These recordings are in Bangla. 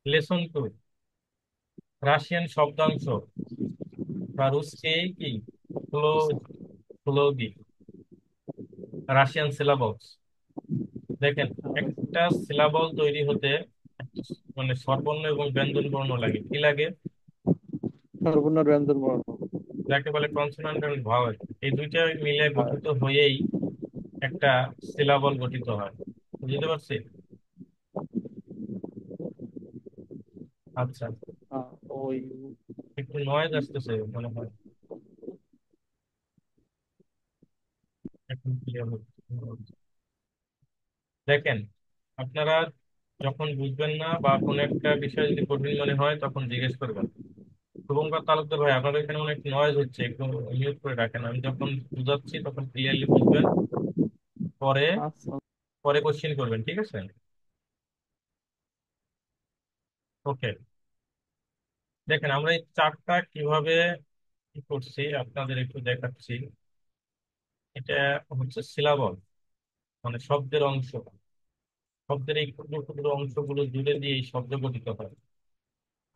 লেসন টু, রাশিয়ান শব্দাংশ বা রুশে কি ফ্লোগি, রাশিয়ান সিলাবলস। দেখেন, একটা সিলাবল তৈরি হতে একটা মানে স্বরবর্ণ এবং ব্যঞ্জন বর্ণ লাগে। কি লাগে? সর্বর্ণ ব্যঞ্জন বর্ণ। যাকে বলে কনসোনান্ট এন্ড ভাওয়েল। এই দুইটা মিলে আর গঠিত হয়েই একটা সিলাবল গঠিত হয়। বুঝতে পারছি? আচ্ছা, ওই একটু নয়েজ আসতেছে মনে হয়। এখন ক্লিয়ার হচ্ছে। দেখেন, আপনারা যখন বুঝবেন না বা কোনো একটা বিষয় যদি কঠিন মনে হয় তখন জিজ্ঞেস করবেন। শুভঙ্কর তালুকদার ভাই, আপনাদের এখানে অনেক নয়েজ হচ্ছে, একটু মিউট করে রাখেন। আমি যখন বুঝাচ্ছি তখন ক্লিয়ারলি বুঝবেন, পরে আচ্ছা। পরে কোশ্চেন করবেন, ঠিক আছে? ওকে। দেখেন, আমরা এই চার্টটা কিভাবে কি করছি আপনাদের একটু দেখাচ্ছি। এটা হচ্ছে সিলাবল, মানে শব্দের অংশ। শব্দের এই ক্ষুদ্র ক্ষুদ্র অংশগুলো জুড়ে দিয়ে এই শব্দ গঠিত হয়।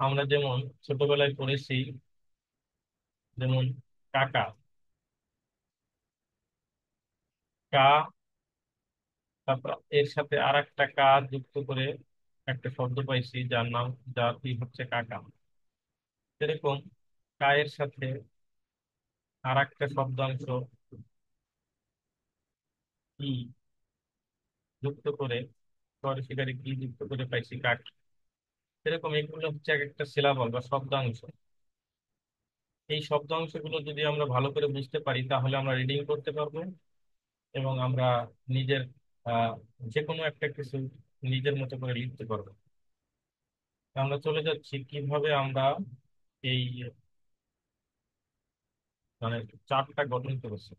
আমরা যেমন ছোটবেলায় পড়েছি, যেমন কাকা, কা, তারপর এর সাথে আর একটা কা যুক্ত করে একটা শব্দ পাইছি যার নাম, যার কি হচ্ছে কাকা। এরকম কায়ের সাথে আর একটা শব্দাংশ কি যুক্ত করে, স্বর শিকারে কি যুক্ত করে পাইছি কাক। এরকম এগুলো হচ্ছে এক একটা সিলাবল বা শব্দাংশ। এই শব্দাংশগুলো যদি আমরা ভালো করে বুঝতে পারি তাহলে আমরা রিডিং করতে পারবো, এবং আমরা নিজের আহ যে কোনো একটা কিছু নিজের মতো করে লিখতে পারবো। আমরা চলে যাচ্ছি কিভাবে আমরা এই মানে চার্টটা গঠন করেছি।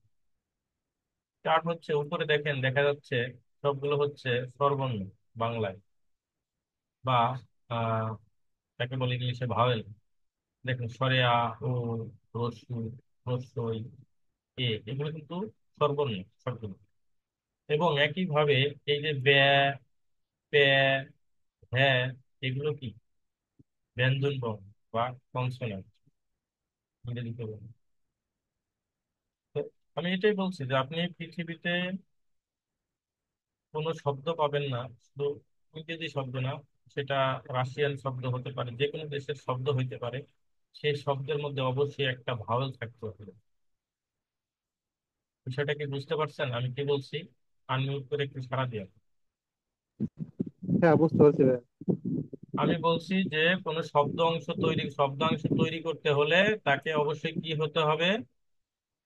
চার্ট হচ্ছে, উপরে দেখেন দেখা যাচ্ছে সবগুলো হচ্ছে স্বরবর্ণ বাংলায়, বা আহ তাকে বলে ইংলিশে ভাওয়েল। দেখুন, স্বরে আ, ও, রস্যু, রস্যই, এ, এগুলো কিন্তু স্বরবর্ণ সবগুলো। এবং একইভাবে এই যে ব্যা, প্যা, হ্যাঁ, এগুলো কি ব্যঞ্জন বর্ণ বা কনসোন্যান্ট ইংরেজিতে বলে। তো আমি এটাই বলছি যে আপনি পৃথিবীতে কোনো শব্দ পাবেন না শুধু ইংরেজি শব্দ না, সেটা রাশিয়ান শব্দ হতে পারে, যে কোনো দেশের শব্দ হইতে পারে, সেই শব্দের মধ্যে অবশ্যই একটা ভাওয়েল থাকতে হবে। বিষয়টা কি বুঝতে পারছেন আমি কি বলছি? আনমিউট করে একটু সাড়া দিয়ে। হ্যাঁ, বুঝতে পারছি ভাই। আমি বলছি যে কোনো শব্দাংশ তৈরি করতে হলে তাকে অবশ্যই কি হতে হবে?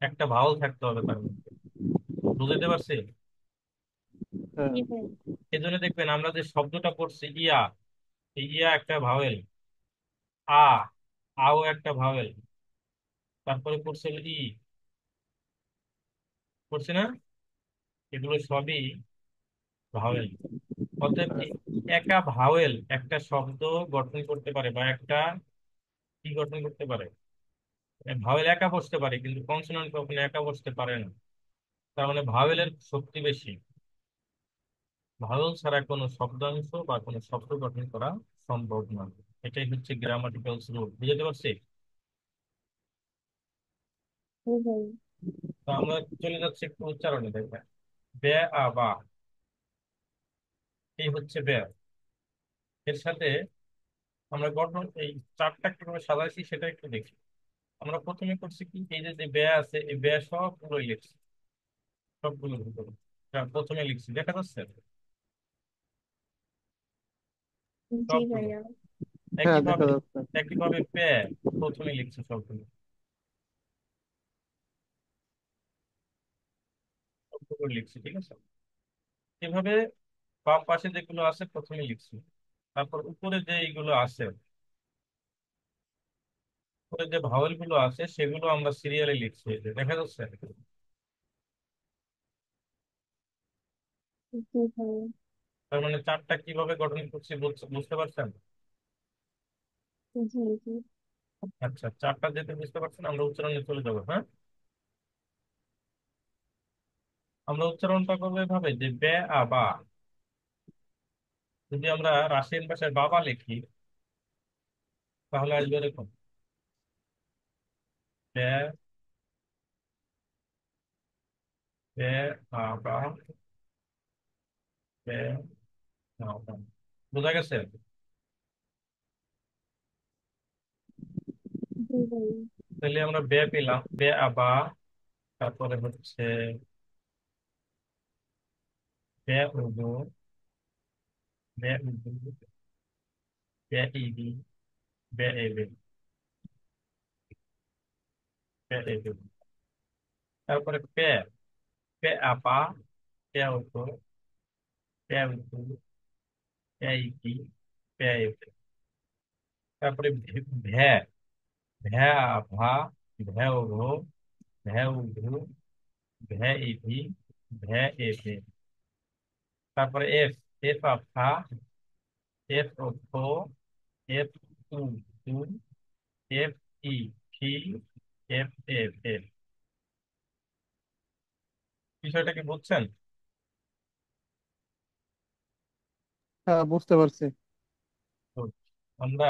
একটা ভাওয়েল থাকতে হবে তার মধ্যে। বুঝতে পারছি? হ্যাঁ। এই জন্য দেখবেন আমরা যে শব্দটা পড়ছি ইয়া, এই ইয়া একটা ভাওয়েল। আ, আও একটা ভাওয়েল। তারপরে পড়ছে হলো ই, পড়ছে না? এগুলো সবই ভাওয়েল। অতএব একা ভাওয়েল একটা শব্দ গঠন করতে পারে, বা একটা কি গঠন করতে পারে। ভাওয়েল একা বসতে পারে কিন্তু কনসোনান্ট কখনো একা বসতে পারে না। তার মানে ভাওয়েলের শক্তি বেশি। ভাওয়েল ছাড়া কোনো শব্দাংশ বা কোনো শব্দ গঠন করা সম্ভব না। এটাই হচ্ছে গ্রামাটিক্যাল রুল। বুঝতে পারছি? তো আমরা চলে যাচ্ছি একটু উচ্চারণে, দেখবেন বে, আ, বা, এই হচ্ছে বে। এর সাথে আমরা গঠন এই চারটা কিভাবে সাজাইছি সেটা একটু দেখি। আমরা প্রথমে করছি কি, এই যে যে ব্যয় আছে এই ব্যয় সবগুলোই লিখছি, সবগুলোর ভিতরে প্রথমে লিখছি, দেখা যাচ্ছে জি সবগুলো। ভাইয়া। হ্যাঁ, দেখা একইভাবে যাচ্ছে। একইভাবে ব্যয় প্রথমে লিখছি সবগুলো, সবগুলো লিখছি, ঠিক আছে? এভাবে বাম পাশে যেগুলো আছে প্রথমে লিখছি, তারপর উপরে যে এইগুলো আছে, উপরে যে ভাওয়েল গুলো আছে সেগুলো আমরা সিরিয়ালে লিখছি। এই যে দেখা যাচ্ছে। জি ভাইয়া। তার মানে চারটা কিভাবে গঠন করছি বুঝতে পারছেন? জি জি। আচ্ছা, চারটা যেতে বুঝতে পারছেন, আমরা উচ্চারণে চলে যাবো, হ্যাঁ? আমরা উচ্চারণটা করবো এভাবে যে বে আ বা। যদি আমরা রাশিয়ান ভাষায় বাবা লিখি তাহলে আসবে এরকম বে বে আ বা বে আ বা। বোঝা গেছে? জি ভাই। তাহলে আমরা বে পেলাম বে আ বা। তারপরে হচ্ছে বে উর্দু, বে উর্দু, বে ইবি, বে এবি, বে এবি। তারপরে পে পে আপা, পে উর্দু, পে উর্দু, পে ইবি, পে এবি। তারপরে ভ্যা ভ্যা ভা, ভ্যা উভো, ভ্যা উভু, ভ্যা ইভি, ভ্যা এভে। তারপরে এফ এফ আফা, এফ ওফো, এফ উ উ, এফ ই ফি, এফ এফ এফ। বিষয়টা কি বুঝছেন? হ্যাঁ, বুঝতে পারছি। তো আমরা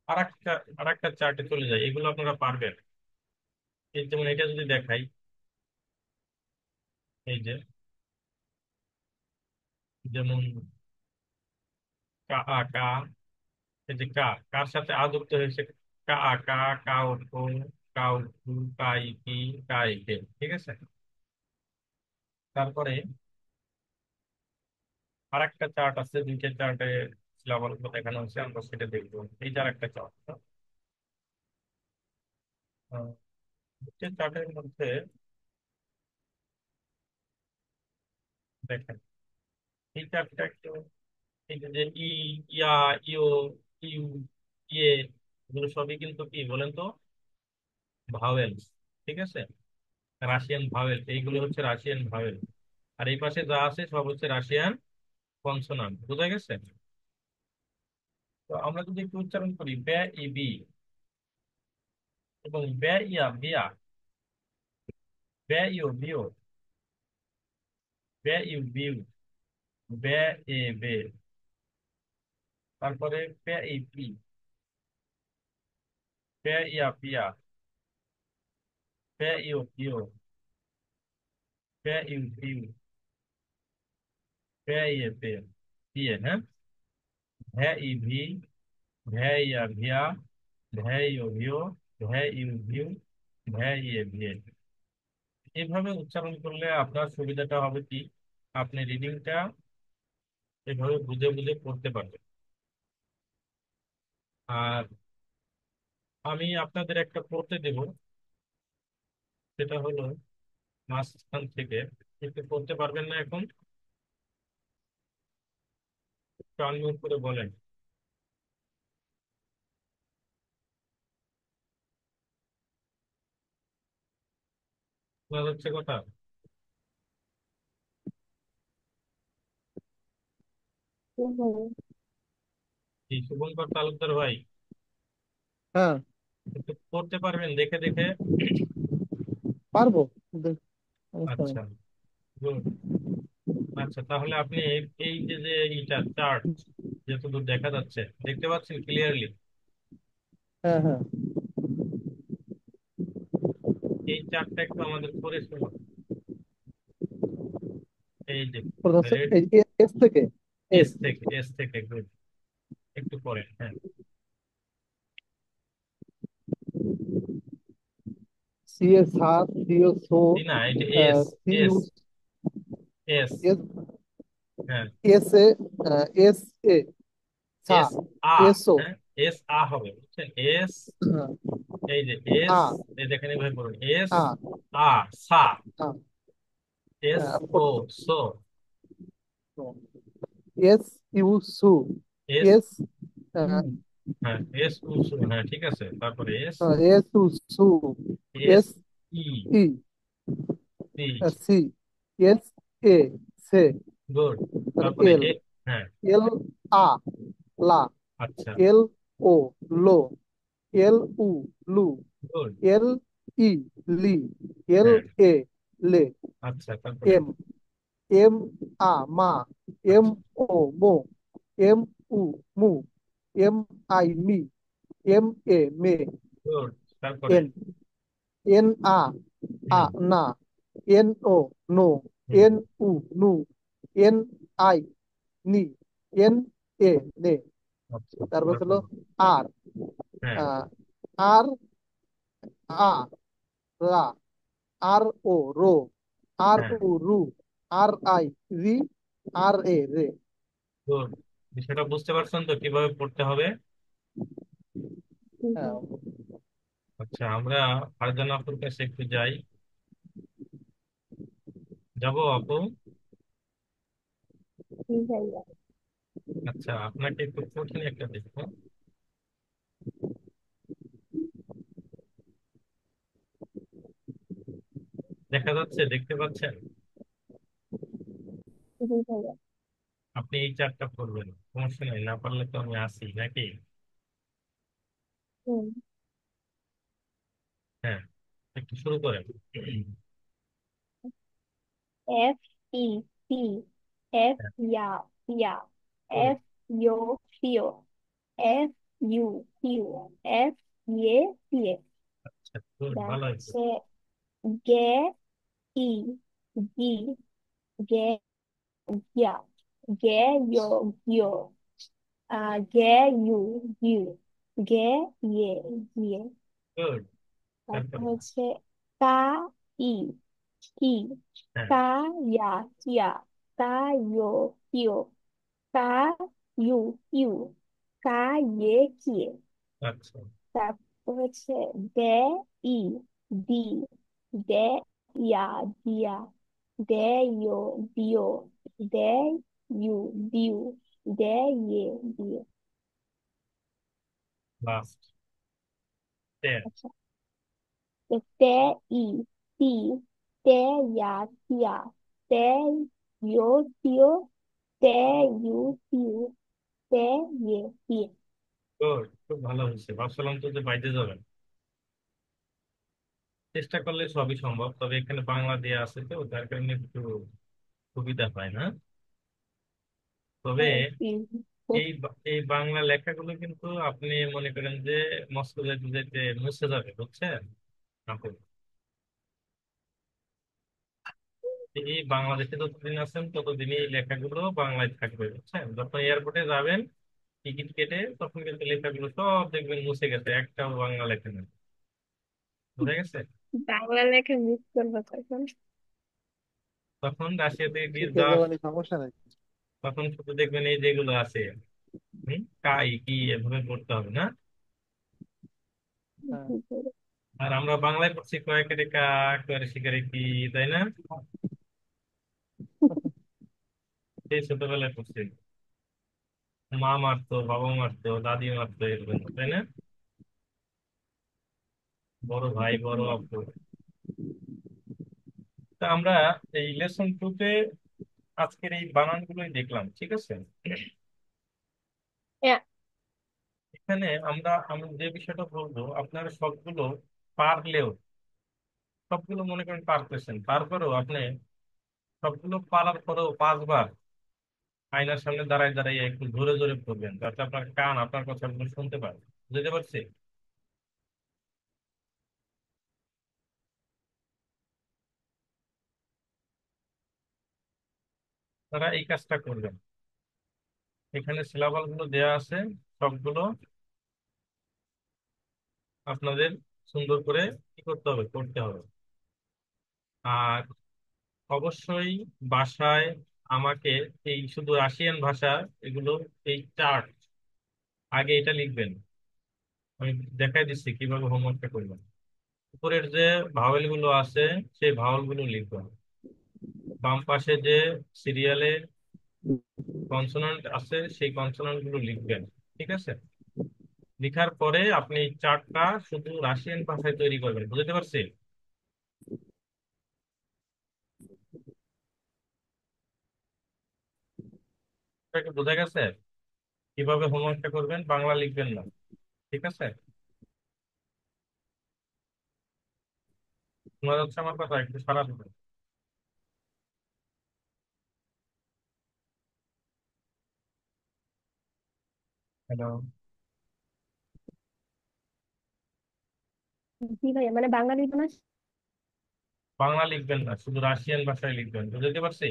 আরেকটা আরেকটা চার্টে চলে যাই, এগুলো আপনারা পারবেন। এই যেমন এটা যদি দেখাই, এই যে যেমন কা আ কা, এই যে কা, কার সাথে আ যুক্ত হয়েছে, কা আ কা, কা উঠো, কা উঠু, কা ইকি, কা ইকে। ঠিক আছে। তারপরে আরেকটা চার্ট আছে, দুইটা চার্টে সিলাবল দেখানো হচ্ছে, আমরা সেটা দেখবো। এই যে আরেকটা চার্ট, দুইটা চার্টের মধ্যে দেখেন এই চার্টটা একটু, এই যে যে ই, ইয়া, ইও, ইউ, ইয়ে, এগুলো সবই কিন্তু কি বলেন তো, ভাওয়েলস। ঠিক আছে। রাশিয়ান ভাওয়েল, এইগুলো হচ্ছে রাশিয়ান ভাওয়েল। আর এই পাশে যা আছে সব হচ্ছে রাশিয়ান কনসোনান্ট। বোঝা গেছে? তো আমরা যদি একটু উচ্চারণ করি বে ই বি, এবং বে ইয়া বিয়া, বে ইউ বিও, বে ইউ বিউ, বে এ বে। তারপরে পে ই পি, পে ইয়া পিয়া, পে ইউ পিও, পে ইউ পিউ, পে ইয়ে পে, পিয়ে। হ্যাঁ। ভে ই ভি, ভে ইয়া ভিয়া, ভে ইউ ভিও, ভে ইউ ভিউ, ভে ইয়ে ভিয়ে। এইভাবে উচ্চারণ করলে আপনার সুবিধাটা হবে কি, আপনি রিডিংটা এভাবে বুঝে বুঝে পড়তে পারবেন। আর আমি আপনাদের একটা পড়তে দেব, সেটা হলো মাঝখান থেকে। একটু পড়তে পারবেন না এখন? একটু আনমিউট করে বলেন। শোনা যাচ্ছে কথা? জি ভাই। হুম। এই শুভঙ্কর তালুকদার ভাই, হ্যাঁ, একটু পড়তে পারবেন দেখে দেখে? পারবো। সমস্যা নেই। আচ্ছা, good। আচ্ছা, তাহলে আপনি এই যে যে এইটা চার্ট যতদূর দেখা যাচ্ছে, দেখতে পাচ্ছেন ক্লিয়ারলি? হ্যাঁ, হ্যাঁ। এই চার্টটা একটু আমাদের পড়ে শোনান। এই যে প্রধান রেড, এই এস থেকে এস এস থেকে, এস থেকে, গুড। একটু পড়েন, হ্যাঁ। সি এস সার সি ও সো সি না, এই যে S, C S, U S. S হ্যাঁ, এস এ এস এ সা এস আ। এস ও হ্যাঁ, এস আ হবে, বুঝছেন? এস, এই যে এস, আ এই দেখেন এইভাবে বলুন, এস আ আ, সা, আ এস আমি ও, পড়তেছি। সো, এস ইউ সু এস, এস হ্যাঁ, এস উ সু, হ্যাঁ ঠিক আছে। তারপরে এস, এস ইউ সু S S E E C, C S A সে গুড। তারপর তারপরে এল এ, হ্যাঁ। এল আ লা আচ্ছা, এল ও লো এল উ লু গুড। এল ই লি এল হ্যাঁ, এ লে। আচ্ছা, তারপরে? এম, এম আ মা। এম আচ্ছা, ও মো। এম উ মু। এম আই মি। এম এ মে। গুড। তারপরে? এন, এন আ হুম। না। এন ও নো। হুম। এন উ নু। এন আই নি। এন এ নে। আচ্ছা, তারপর হলো তারপরে? আর, হ্যাঁ। আর আ রা। আর ও রো। আর হ্যাঁ। উ রু। আর আই রি। আর এ রে। গুড। বিষয়টা বুঝতে পারছেন তো কিভাবে পড়তে হবে? হ্যাঁ, আচ্ছা, আমরা ফারজানা আপুর কাছে একটু যাই। যাবো আপু? ঠিক আছে। আচ্ছা, আপনাকে একটু কঠিন একটা দেখবো। দেখা যাচ্ছে, দেখতে পাচ্ছেন? ঠিক আছে। আপনি এই চারটা পড়বেন, সমস্যা নেই, না পারলে তো আমি আসি নাকি? হুম। হ্যাঁ, একটু শুরু করেন। এফ ই সি, এফ হ্যাঁ, ইয়া ইয়া, good। এফ ইউ ফিও, এফ ইউ ফিউ, এফ ইয়ে ফিয়ে। আচ্ছা, good, ভালো হয়েছে। হচ্ছে গে ই গি, গে গিয়া, গে ইয়ো গিয়ো, গে ইউ ইউ, গে ইয়ে ইয়ে। গুড। তারপর তারপরে? হচ্ছে কা ই কি, হ্যাঁ। কা ইয়া কিয়া, কা ইয়ো কিও, কা ইউ ইউ, কা ইয়ে কিয়ে। আচ্ছা। তারপর হচ্ছে দে ই দি, দে ইয়া দিয়া, দে ইয়ো দিও, দে ইউ দিউ, দে ইয়ে দিয়ে। লাস্ট। টেন। আচ্ছা, তো তে ই তি, তে ইয়া তিয়া, তে ইয়ো তিও, তে ইউ তিউ, তে ইয়ে দিয়ে। গুড, খুব ভালো হয়েছে। ভাবছিলাম তো যে বাইরে যাবেন। চেষ্টা করলে সবই সম্ভব, তবে এখানে বাংলা দেয়া আছে তো তার কারণে একটু সুবিধা হয় না। তবে এই বাংলা লেখাগুলো কিন্তু আপনি মনে করেন যে মস্কো যেতে যেতে মুছে যাবে, বুঝছেন আপু? এই বাংলাদেশে যতদিন আছেন ততদিনই এই লেখাগুলো বাংলায় থাকবে, বুঝছেন? যখন এয়ারপোর্টে যাবেন টিকিট কেটে, তখন কিন্তু লেখাগুলো সব দেখবেন মুছে গেছে, একটাও বাংলা লেখা নেই। বুঝা গেছে? বাংলা লেখা মিস করবো তখন। তখন রাশিয়াতে গিয়ে শিখে যাওয়ার, যাবানি, সমস্যা নাই। তখন শুধু দেখবেন এই যেগুলো আছে, কাই কি এভাবে পড়তে হবে না। হ্যাঁ, আর আমরা বাংলায় পড়ছি কয়েকের কা, কয়ের শিকারে কি, তাই না? সেই ছোটবেলায় পড়ছি, মা মারতো, বাবা মারতো, দাদি মারতো, এরকম, তাই না? বড় ভাই, বড় আপু। তা আমরা এই লেসন টুতে আজকের এই বানানগুলোই দেখলাম, ঠিক আছে? এখানে আমি যে বিষয়টা বলবো, আপনারা সবগুলো পারলেও, সবগুলো মনে করেন পারতেছেন, তারপরেও আপনি সবগুলো পারার পরেও 5 বার আয়নার সামনে দাঁড়ায় দাঁড়ায় একটু জোরে জোরে পড়বেন, যাতে আপনার কান আপনার কথাগুলো শুনতে পারে। বুঝতে পারছি? তারা এই কাজটা করবেন। এখানে সিলাবাস গুলো দেওয়া আছে, সবগুলো আপনাদের সুন্দর করে কি করতে হবে, পড়তে হবে। আর অবশ্যই বাসায় আমাকে এই শুধু রাশিয়ান ভাষা, এগুলো, এই চার্ট, আগে এটা লিখবেন। আমি দেখাই দিচ্ছি কিভাবে হোমওয়ার্কটা করবেন। উপরের যে ভাওয়েল গুলো আছে সেই ভাওয়েল গুলো লিখবেন। বাম পাশে যে সিরিয়ালে কনসোনান্ট আছে সেই কনসোনান্ট গুলো লিখবেন, ঠিক আছে? লেখার পরে আপনি এই চার্টটা শুধু রাশিয়ান ভাষায় তৈরি করবেন। বুঝতে পারছি? এটা কি বোঝা গেছে? কিভাবে হোমওয়ার্কটা করবেন, বাংলা লিখবেন না, ঠিক আছে? শোনা যাচ্ছে আমার কথা? একটু সারা দেবেন। হ্যালো। জি ভাইয়া, মানে বাংলা লিখবো না? বাংলা লিখবেন না, শুধু রাশিয়ান ভাষায় লিখবেন, বুঝতে পারছি?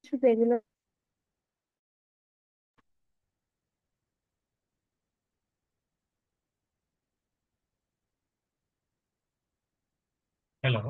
শুধু এগুলো? হ্যালো।